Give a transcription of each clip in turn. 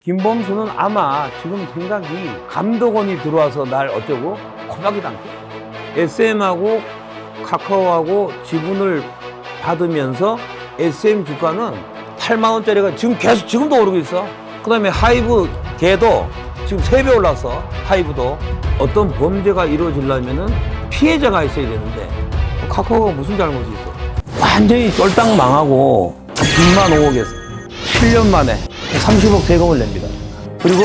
김범수는 아마 지금 생각이 감독원이 들어와서 날 어쩌고 코박이도 않고 SM하고 카카오하고 지분을 받으면서 SM 주가는 8만 원짜리가 지금 계속 지금도 오르고 있어. 그 다음에 하이브 걔도 지금 3배 올랐어. 하이브도 어떤 범죄가 이루어지려면은 피해자가 있어야 되는데 카카오가 무슨 잘못이 있어? 완전히 쫄딱 망하고 2만 5억에서 7년 만에 30억 세금을 냅니다. 그리고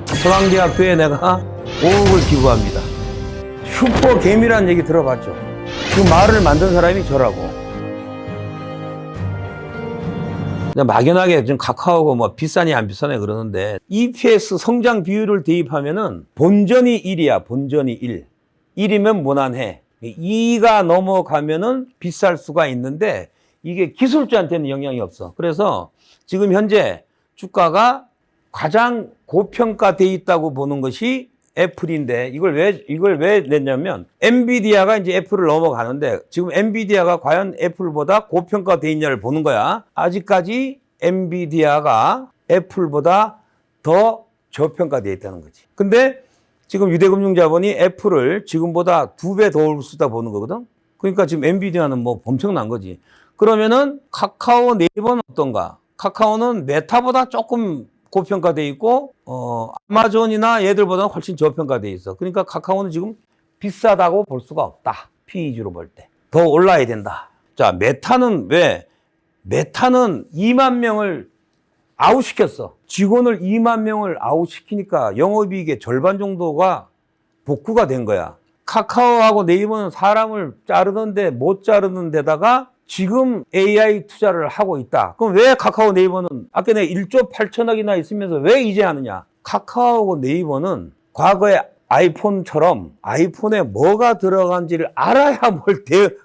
서강대학교에 내가 5억을 기부합니다. 슈퍼 개미라는 얘기 들어봤죠? 그 말을 만든 사람이 저라고. 막연하게 지금 카카오가 뭐 비싸니 안 비싸네 그러는데 EPS 성장 비율을 대입하면은 본전이 1이야. 본전이 1. 1이면 무난해. 2가 넘어가면은 비쌀 수가 있는데 이게 기술주한테는 영향이 없어. 그래서 지금 현재 주가가 가장 고평가돼 있다고 보는 것이 애플인데 이걸 왜 냈냐면 엔비디아가 이제 애플을 넘어가는데 지금 엔비디아가 과연 애플보다 고평가돼 있냐를 보는 거야. 아직까지 엔비디아가 애플보다 더 저평가돼 있다는 거지. 근데 지금 유대금융자본이 애플을 지금보다 2배 더 올 수다 보는 거거든. 그러니까 지금 엔비디아는 뭐 엄청난 거지. 그러면은 카카오 네이버는 어떤가? 카카오는 메타보다 조금 고평가돼 있고 아마존이나 얘들보다는 훨씬 저평가돼 있어. 그러니까 카카오는 지금 비싸다고 볼 수가 없다. PEG로 볼 때. 더 올라야 된다. 자, 메타는 왜? 메타는 2만 명을 아웃시켰어. 직원을 2만 명을 아웃시키니까 영업이익의 절반 정도가 복구가 된 거야. 카카오하고 네이버는 사람을 자르는데 못 자르는 데다가 지금 AI 투자를 하고 있다. 그럼 왜 카카오 네이버는 아까 내가 1조 8천억이나 있으면서 왜 이제 하느냐? 카카오하고 네이버는 과거에 아이폰처럼 아이폰에 뭐가 들어간지를 알아야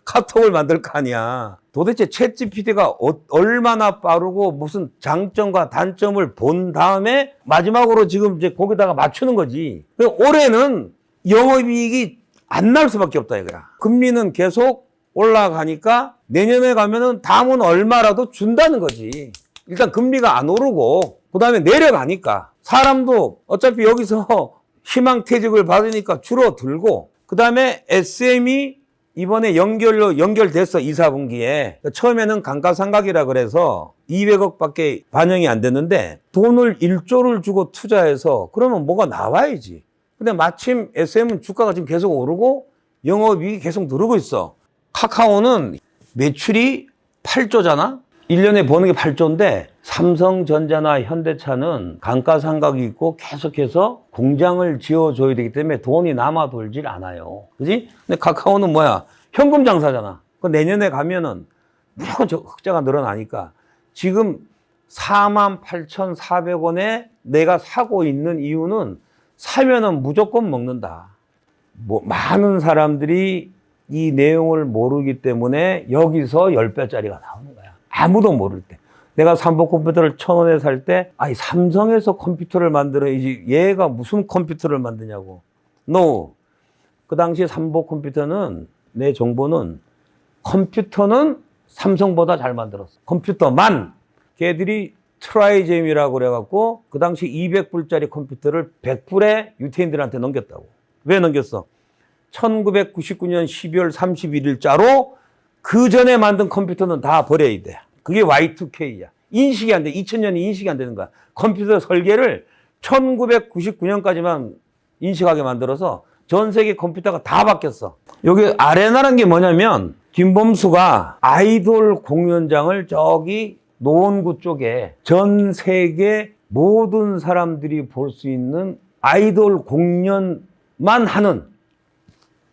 카톡을 만들 거 아니야. 도대체 챗GPT가 얼마나 빠르고 무슨 장점과 단점을 본 다음에 마지막으로 지금 이제 거기다가 맞추는 거지. 올해는 영업이익이 안 날 수밖에 없다 이거야. 금리는 계속 올라가니까 내년에 가면은 다음은 얼마라도 준다는 거지. 일단 금리가 안 오르고 그다음에 내려가니까 사람도 어차피 여기서 희망퇴직을 받으니까 줄어들고 그다음에 SM이 이번에 연결됐어. 2, 4분기에. 처음에는 감가상각이라 그래서 200억밖에 반영이 안 됐는데 돈을 1조를 주고 투자해서 그러면 뭐가 나와야지. 근데 마침 SM은 주가가 지금 계속 오르고 영업이익이 계속 누르고 있어. 카카오는 매출이 8조잖아? 1년에 버는 게 8조인데 삼성전자나 현대차는 감가상각이 있고 계속해서 공장을 지어줘야 되기 때문에 돈이 남아 돌질 않아요. 그지? 근데 카카오는 뭐야? 현금 장사잖아. 그 내년에 가면은 무조건 흑자가 늘어나니까 지금 48,400원에 내가 사고 있는 이유는 사면은 무조건 먹는다. 뭐 많은 사람들이 이 내용을 모르기 때문에 여기서 10배짜리가 나오는 거야. 아무도 모를 때. 내가 삼복 컴퓨터를 1,000원에 살 때, 아니, 삼성에서 컴퓨터를 만들어야지 얘가 무슨 컴퓨터를 만드냐고. No. 그 당시 삼복 컴퓨터는, 내 정보는 컴퓨터는 삼성보다 잘 만들었어. 컴퓨터만. 걔들이 트라이잼이라고 그래갖고 그 당시 200불짜리 컴퓨터를 100불에 유태인들한테 넘겼다고. 왜 넘겼어? 1999년 12월 31일자로 그 전에 만든 컴퓨터는 다 버려야 돼. 그게 Y2K야. 인식이 안 돼. 2000년이 인식이 안 되는 거야. 컴퓨터 설계를 1999년까지만 인식하게 만들어서 전 세계 컴퓨터가 다 바뀌었어. 여기 아레나라는 게 뭐냐면 김범수가 아이돌 공연장을 저기 노원구 쪽에 전 세계 모든 사람들이 볼 수 있는 아이돌 공연만 하는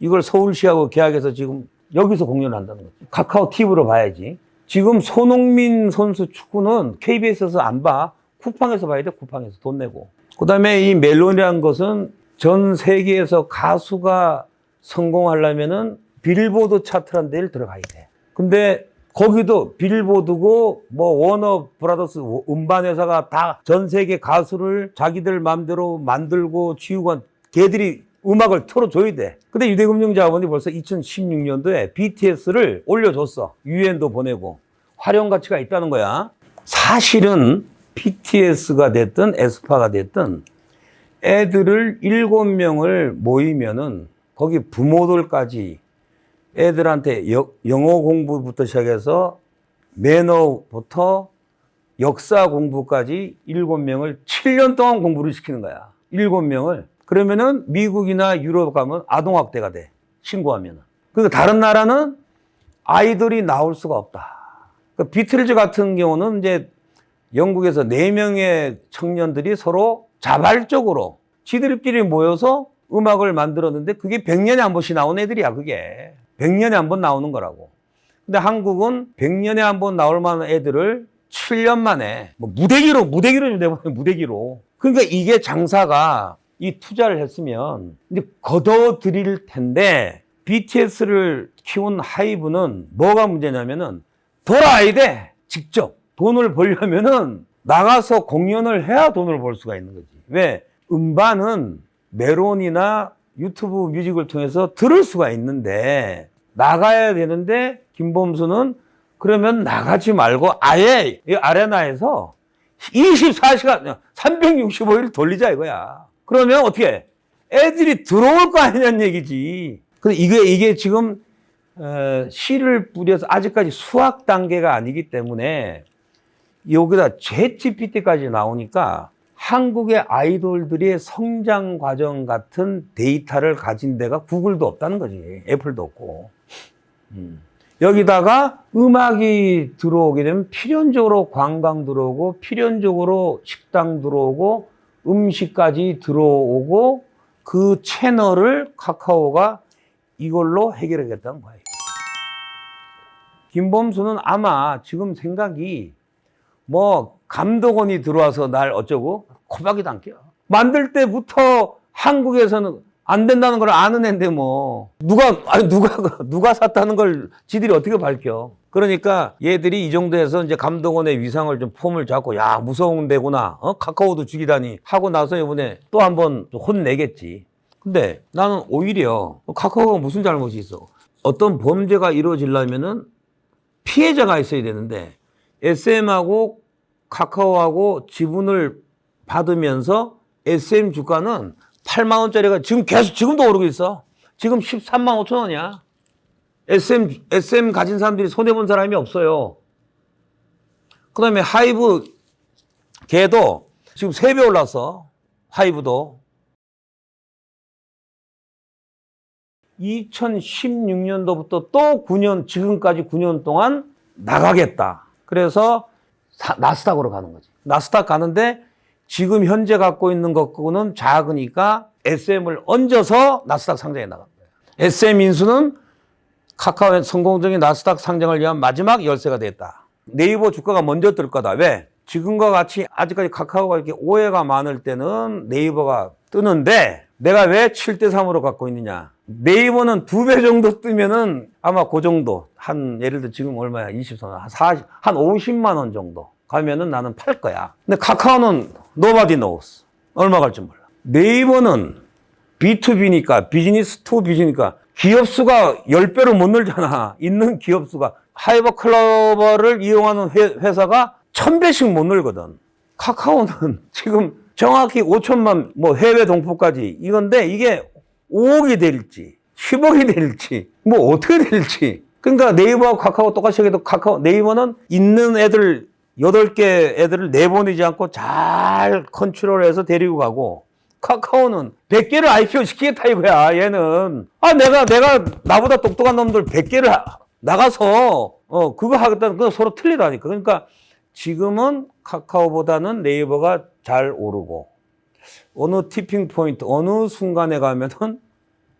이걸 서울시하고 계약해서 지금 여기서 공연을 한다는 거지. 카카오 TV로 봐야지. 지금 손흥민 선수 축구는 KBS에서 안 봐. 쿠팡에서 봐야 돼. 쿠팡에서 돈 내고. 그다음에 이 멜론이라는 것은 전 세계에서 가수가 성공하려면은 빌보드 차트라는 데를 들어가야 돼. 근데 거기도 빌보드고 뭐 워너 브라더스 음반회사가 다 전 세계 가수를 자기들 마음대로 만들고 지우고 걔들이 음악을 틀어줘야 돼. 근데 유대금융자본이 벌써 2016년도에 BTS를 올려줬어. 유엔도 보내고. 활용 가치가 있다는 거야. 사실은 BTS가 됐든 에스파가 됐든 애들을 7명을 모이면은 거기 부모들까지 애들한테 영어 공부부터 시작해서 매너부터 역사 공부까지 7명을 7년 동안 공부를 시키는 거야. 7명을. 그러면은 미국이나 유럽 가면 아동학대가 돼. 신고하면은. 그러니까 다른 나라는 아이들이 나올 수가 없다. 그러니까 비틀즈 같은 경우는 이제 영국에서 4명의 청년들이 서로 자발적으로 지들끼리 모여서 음악을 만들었는데 그게 100년에 한 번씩 나온 애들이야, 그게. 100년에 한 번 나오는 거라고. 근데 한국은 100년에 한 번 나올 만한 애들을 7년 만에 뭐 무대기로 좀 내보내, 무대기로. 그러니까 이게 장사가 이 투자를 했으면 이제 걷어들일 텐데 BTS를 키운 하이브는 뭐가 문제냐면은 돌아야 돼. 직접 돈을 벌려면은 나가서 공연을 해야 돈을 벌 수가 있는 거지. 왜? 음반은 메론이나 유튜브 뮤직을 통해서 들을 수가 있는데 나가야 되는데 김범수는 그러면 나가지 말고 아예 이 아레나에서 24시간 365일 돌리자 이거야. 그러면 어떻게 해? 애들이 들어올 거 아니냐는 얘기지. 근데 이게 지금 씨를 뿌려서 아직까지 수학 단계가 아니기 때문에 여기다 챗GPT까지 나오니까 한국의 아이돌들의 성장 과정 같은 데이터를 가진 데가 구글도 없다는 거지. 애플도 없고. 여기다가 음악이 들어오게 되면 필연적으로 관광 들어오고 필연적으로 식당 들어오고 음식까지 들어오고 그 채널을 카카오가 이걸로 해결하겠다는 거예요. 김범수는 아마 지금 생각이 뭐 감독원이 들어와서 날 어쩌고 코박이도 안 껴. 만들 때부터 한국에서는 안 된다는 걸 아는 애인데 뭐 누가 샀다는 걸 지들이 어떻게 밝혀. 그러니까 얘들이 이 정도에서 이제 감독원의 위상을 좀 폼을 잡고 야 무서운 데구나 카카오도 죽이다니 하고 나서 이번에 또 한번 혼내겠지. 근데 나는 오히려 카카오가 무슨 잘못이 있어. 어떤 범죄가 이루어지려면은 피해자가 있어야 되는데 SM하고 카카오하고 지분을 받으면서 SM 주가는 8만 원짜리가 지금도 오르고 있어. 지금 13만 5천 원이야. SM 가진 사람들이 손해본 사람이 없어요. 그 다음에 하이브 걔도 지금 3배 올랐어. 하이브도. 2016년도부터 또 9년, 지금까지 9년 동안 나가겠다. 그래서 나스닥으로 가는 거지. 나스닥 가는데 지금 현재 갖고 있는 것과는 작으니까 SM을 얹어서 나스닥 상장에 나간 거예요. SM 인수는 카카오의 성공적인 나스닥 상장을 위한 마지막 열쇠가 됐다. 네이버 주가가 먼저 뜰 거다. 왜? 지금과 같이 아직까지 카카오가 이렇게 오해가 많을 때는 네이버가 뜨는데 내가 왜 7대3으로 갖고 있느냐. 네이버는 2배 정도 뜨면은 아마 그 정도. 예를 들어 지금 얼마야? 24만 원. 한 50만 원 정도 가면은 나는 팔 거야. 근데 카카오는 nobody knows. 얼마 갈지 몰라. 네이버는 B2B니까 비즈니스 투 비즈니까 기업 수가 10배로 못 늘잖아. 있는 기업 수가. 하이버 클로버를 이용하는 회사가 1000배씩 못 늘거든. 카카오는 지금 정확히 5천만 뭐 해외 동포까지 이건데 이게 5억이 될지 10억이 될지 뭐 어떻게 될지. 그러니까 네이버하고 카카오 똑같이 해도 네이버는 있는 애들 8개 애들을 내보내지 않고 잘 컨트롤해서 데리고 가고 카카오는 100개를 IPO 시키겠다 이거야. 얘는 내가 나보다 똑똑한 놈들 100개를 나가서 그거 하겠다는 건 서로 틀리다니까. 그러니까 지금은 카카오보다는 네이버가 잘 오르고 어느 티핑 포인트 어느 순간에 가면은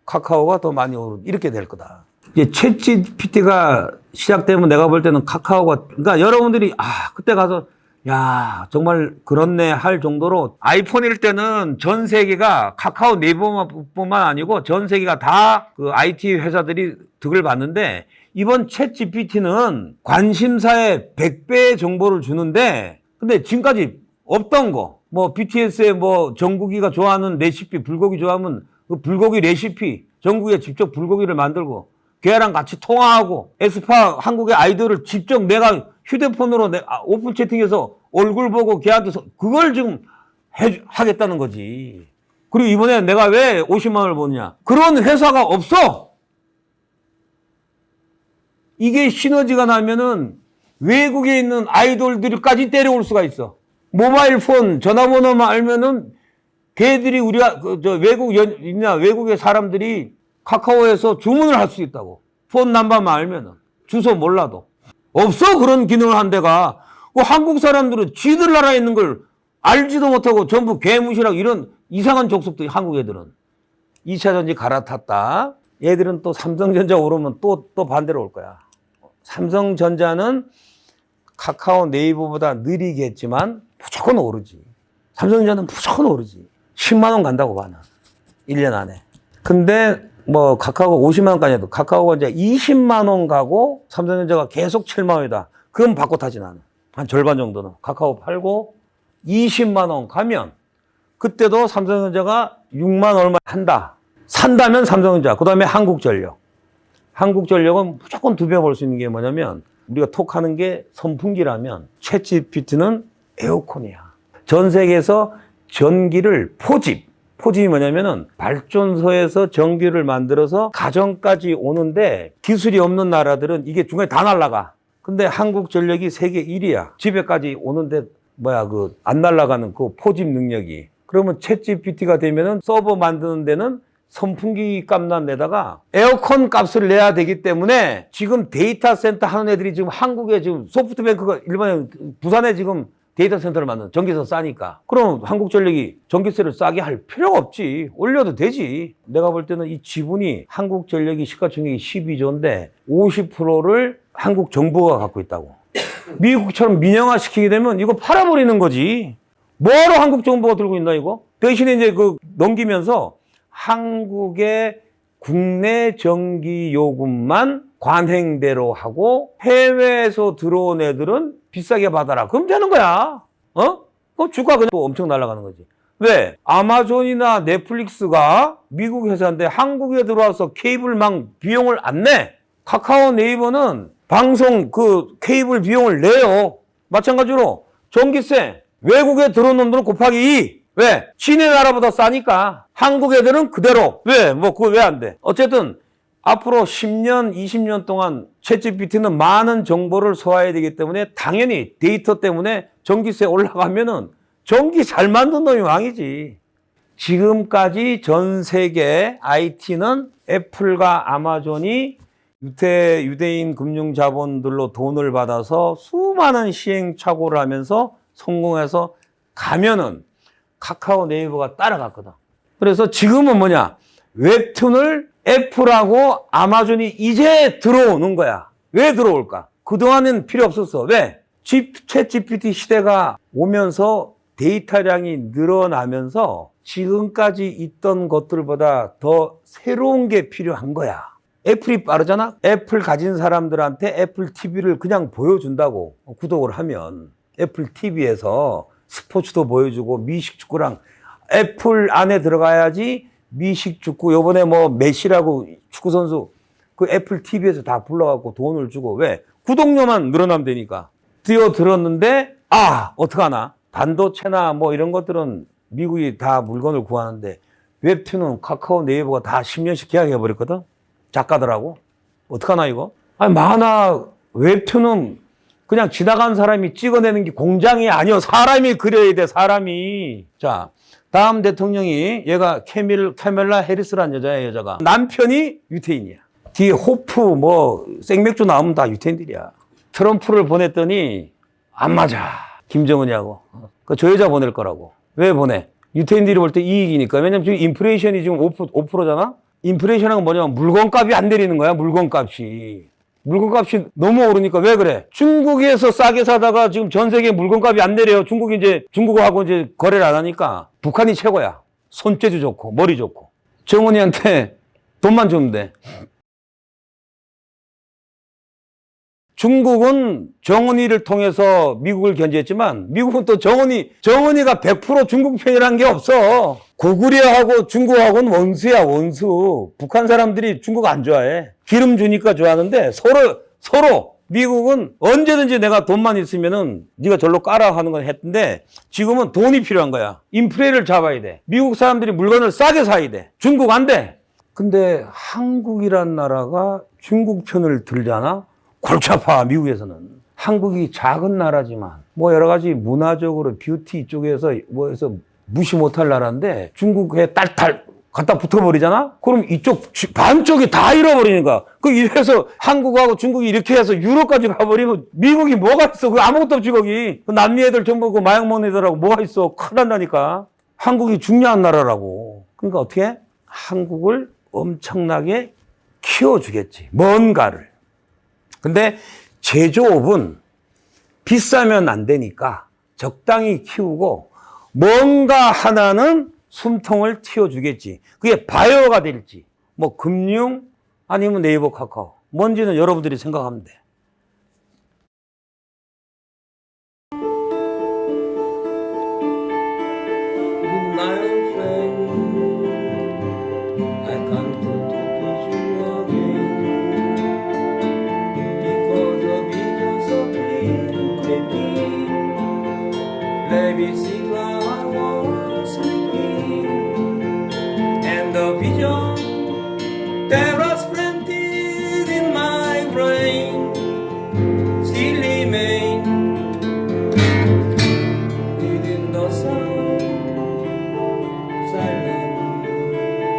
카카오가 더 많이 오르고 이렇게 될 거다. 이제 챗GPT가 시작되면 내가 볼 때는 카카오가 그러니까 여러분들이 그때 가서 야 정말 그렇네 할 정도로 아이폰일 때는 전 세계가 카카오 네이버뿐만 아니고 전 세계가 다 그 IT 회사들이 득을 봤는데 이번 챗GPT는 관심사에 100배의 정보를 주는데 근데 지금까지 없던 거 뭐 BTS의 뭐 정국이가 좋아하는 레시피 불고기 좋아하면 그 불고기 레시피 정국이가 직접 불고기를 만들고 걔랑 같이 통화하고 에스파 한국의 아이돌을 직접 내가 휴대폰으로 오픈 채팅해서 얼굴 보고 걔한테 그걸 지금 하겠다는 거지. 그리고 이번에 내가 왜 50만 원을 버느냐. 그런 회사가 없어. 이게 시너지가 나면은 외국에 있는 아이돌들까지 때려올 수가 있어. 모바일 폰 전화번호만 알면은 걔들이 우리가 외국의 사람들이 카카오에서 주문을 할 수 있다고. 폰 넘버만 알면은 주소 몰라도 없어. 그런 기능을 한 데가. 한국 사람들은 지들 나라에 있는 걸 알지도 못하고 전부 개무시라고 이런 이상한 족속들이 한국 애들은 2차 전지 갈아탔다. 얘들은 또 삼성전자 오르면 또 반대로 올 거야. 삼성전자는 카카오 네이버보다 느리겠지만 무조건 오르지. 삼성전자는 무조건 오르지. 10만 원 간다고 봐, 나. 1년 안에. 근데 뭐 카카오가 50만 원까지 해도 카카오가 이제 20만 원 가고 삼성전자가 계속 7만 원이다. 그건 바꿔 타지 나는. 한 절반 정도는. 카카오 팔고 20만 원 가면 그때도 삼성전자가 6만 얼마 한다. 산다면 삼성전자. 그 다음에 한국전력. 한국전력은 무조건 2배 벌 수 있는 게 뭐냐면 우리가 톡하는 게 선풍기라면 챗GPT는 에어컨이야. 전 세계에서 전기를 포집이 뭐냐면은 발전소에서 전기를 만들어서 가정까지 오는데 기술이 없는 나라들은 이게 중간에 다 날아가. 근데 한국전력이 세계 1위야. 집에까지 오는데 안 날아가는 그 포집 능력이. 그러면 챗GPT가 되면은 서버 만드는 데는 선풍기 값만 내다가 에어컨 값을 내야 되기 때문에 지금 데이터 센터 하는 애들이 지금 한국에 지금 소프트뱅크가 일반에 부산에 지금 데이터 센터를 만드는 전기세 싸니까. 그럼 한국전력이 전기세를 싸게 할 필요가 없지. 올려도 되지. 내가 볼 때는 이 지분이 한국전력이 시가총액이 12조인데 50%를 한국 정부가 갖고 있다고. 미국처럼 민영화 시키게 되면 이거 팔아버리는 거지. 뭐하러 한국 정부가 들고 있나 이거? 대신에 이제 넘기면서 한국의 국내 전기 요금만 관행대로 하고 해외에서 들어온 애들은 비싸게 받아라. 그럼 되는 거야. 주가 그냥 또 엄청 날아가는 거지. 왜? 아마존이나 넷플릭스가 미국 회사인데 한국에 들어와서 케이블망 비용을 안 내. 카카오 네이버는 방송 케이블 비용을 내요. 마찬가지로 전기세 외국에 들어온 놈들은 곱하기 2. 왜? 지네 나라보다 싸니까. 한국 애들은 그대로. 왜? 그거 왜 안 돼? 어쨌든 앞으로 10년, 20년 동안 챗GPT는 많은 정보를 소화해야 되기 때문에 당연히 데이터 때문에 전기세 올라가면은 전기 잘 만든 놈이 왕이지. 지금까지 전 세계 IT는 애플과 아마존이 유대인 금융 자본들로 돈을 받아서 수많은 시행착오를 하면서 성공해서 가면은 카카오 네이버가 따라갔거든. 그래서 지금은 뭐냐? 웹툰을 애플하고 아마존이 이제 들어오는 거야. 왜 들어올까? 그동안은 필요 없었어. 왜? 챗GPT 시대가 오면서 데이터량이 늘어나면서 지금까지 있던 것들보다 더 새로운 게 필요한 거야. 애플이 빠르잖아? 애플 가진 사람들한테 애플 TV를 그냥 보여준다고 구독을 하면 애플 TV에서 스포츠도 보여주고 미식축구랑 애플 안에 들어가야지 미식축구 요번에 메시라고 축구선수 그 애플 TV에서 다 불러갖고 돈을 주고 왜? 구독료만 늘어나면 되니까. 뛰어들었는데 어떡하나? 반도체나 이런 것들은 미국이 다 물건을 구하는데 웹툰은 카카오 네이버가 다 10년씩 계약해버렸거든? 작가들하고. 어떡하나 이거? 만화 웹툰은 그냥 지나간 사람이 찍어내는 게 공장이 아니요. 사람이 그려야 돼, 사람이. 자, 다음 대통령이 얘가 캐멜라 해리스라는 여자가. 남편이 유태인이야. 뒤에 호프, 생맥주 나오면 다 유태인들이야. 트럼프를 보냈더니 안 맞아. 김정은이하고. 저 여자 보낼 거라고. 왜 보내? 유태인들이 볼 때 이익이니까. 왜냐면 지금 인플레이션이 지금 5%잖아? 인플레이션은 뭐냐면 물건값이 안 내리는 거야, 물건값이. 물건값이 너무 오르니까 왜 그래? 중국에서 싸게 사다가 지금 전 세계 물건값이 안 내려요. 중국하고 이제 거래를 안 하니까 북한이 최고야. 손재주 좋고, 머리 좋고. 정은이한테 돈만 주면 돼. 중국은 정은이를 통해서 미국을 견제했지만 미국은 또 정은이가 100% 중국 편이라는 게 없어. 고구려하고 중국하고는 원수야, 원수. 북한 사람들이 중국 안 좋아해. 기름 주니까 좋아하는데 서로 미국은 언제든지 내가 돈만 있으면은 네가 절로 까라 하는 건 했는데 지금은 돈이 필요한 거야. 인플레를 잡아야 돼. 미국 사람들이 물건을 싸게 사야 돼. 중국 안 돼. 근데 한국이란 나라가 중국 편을 들잖아? 골치 아파, 미국에서는. 한국이 작은 나라지만 뭐 여러 가지 문화적으로 뷰티 쪽에서 뭐해서 무시 못할 나라인데 중국에 딸딸 갖다 붙어버리잖아? 그럼 이쪽 반쪽이 다 잃어버리니까. 이래서 한국하고 중국이 이렇게 해서 유럽까지 가버리면 미국이 뭐가 있어? 아무것도 없지, 거기. 남미 애들 전부 마약 먹는 애들하고 뭐가 있어? 큰일 난다니까. 한국이 중요한 나라라고. 그러니까 어떻게? 한국을 엄청나게 키워주겠지. 뭔가를. 근데 제조업은 비싸면 안 되니까 적당히 키우고 뭔가 하나는 숨통을 틔워주겠지. 그게 바이오가 될지, 뭐 금융 아니면 네이버 카카오. 뭔지는 여러분들이 생각하면 돼. There